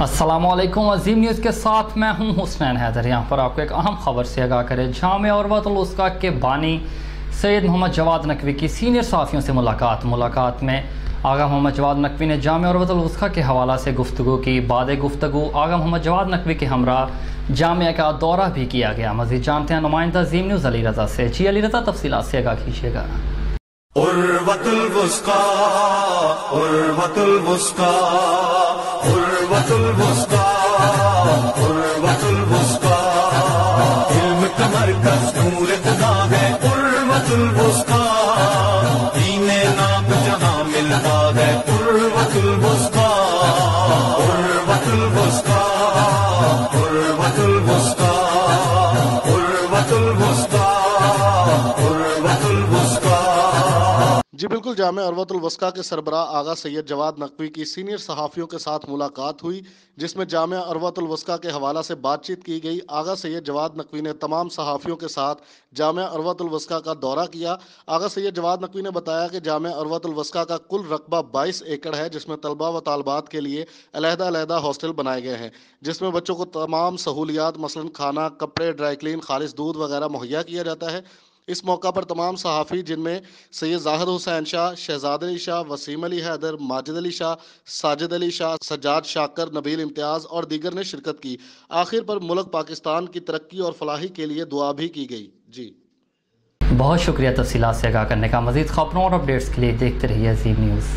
अस्सलामुअलैकुम। अजीम न्यूज़ के साथ मैं हूं हुसनैन हैदर। यहाँ पर आपको एक अहम खबर से आगाह करें। जामिया उर्वतुल वुस्का के बानी सैयद मोहम्मद जवाद नकवी की सीनियर सहाफ़ियों से मुलाकात में आगा मोहम्मद जवाद नकवी ने जामिया उर्वतुल वुस्का के हवाला से गुफ्तगू की। बाद गुफ्तगू आगा मोहम्मद जवाद नकवी के हमरा जामिया का दौरा भी किया गया। मज़ीद जानते हैं नुमाइंदा अजीम न्यूज़ अली रज़ा से। जी अली रज़ा, तफसीलात से आगाह कीजिएगा। उर्वतुल वुस्का, उर्वतुल वुस्का, उर्वतुल वुस्का, उर्वतुल वुस्का, इल्म का मरकज़ नूर खुदा है। उर्वतुल वुस्का, दीने नाम जहां मिलता है। उर्वतुल वुस्का, उर्वतुल वुस्का, उर्वतुल वुस्का, उर्वतुल वुस्का, उर्वतुल वुस्का। जी बिल्कुल, जामिया उर्वतुल वुस्का के सरबराह आगा सैयद जवाद नकवी की सीनियर सहाफ़ियों के साथ मुलाकात हुई, जिसमें जामिया उर्वतुल वुस्का के हवाला से बातचीत की गई। आगा सैयद जवाद नकवी ने तमाम सहाफ़ियों के साथ जामिया उर्वतुल वुस्का का दौरा किया। आगा सैयद जवाद नकवी ने बताया कि जामिया उर्वतुल वुस्का का कुल रकबा 22 एकड़ है, जिसमें तलबा व तालबात के लिए अलहदा हॉस्टल बनाए गए हैं, जिसमें बच्चों को तमाम सहूलियात मसलन खाना, कपड़े, ड्राई क्लीन, खालिस दूध वगैरह मुहैया किया जाता है। इस मौका पर तमाम सहाफ़ी, जिनमें सैयद ज़ाहिद हुसैन शाह, शहजाद अली शाह, वसीम अली हैदर, माजिद अली शाह, साजिद अली शाह, सज्जाद शाकर, नबील इम्तियाज़ और दीगर ने शिरकत की। आखिर पर मुल्क पाकिस्तान की तरक्की और फलाही के लिए दुआ भी की गई। जी बहुत शुक्रिया तफसीलात से आगाह करने का। मज़ीद खबरों और अपडेट्स के लिए देखते रहिए अजीम न्यूज़।